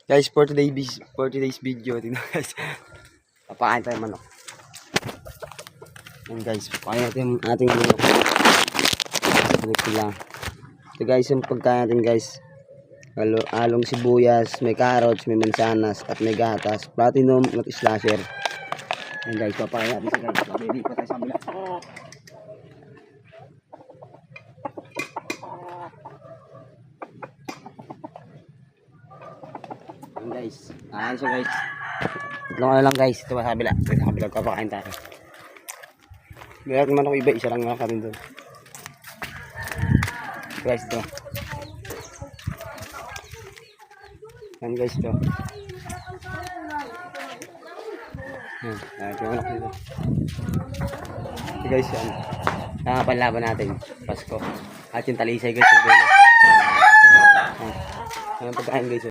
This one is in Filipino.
Guys, for today's video, tingnan guys. Papakain tayo manok. Yan guys, papakain natin yung ating manok. Balik sila. Ito guys, yung pagkain natin guys. Along sibuyas, may carrots, may mansanas, at may gatas, platinum, at slasher. Yan guys, papakain natin siya guys. Babili pa tayo sa kabila. Yan guys, ayan siya guys. Tatlong ano lang guys, ito sa kabila. Ito sa kabila, papakain tayo. Gaya naman ako iba, isa lang nga kami doon. Guys, ito. Yan guys, ito. Ito yung anak nito. Ito guys, yan. Panlaban natin, Pasko. At yung talisay guys, yung dulo. Ayan pagkain guys.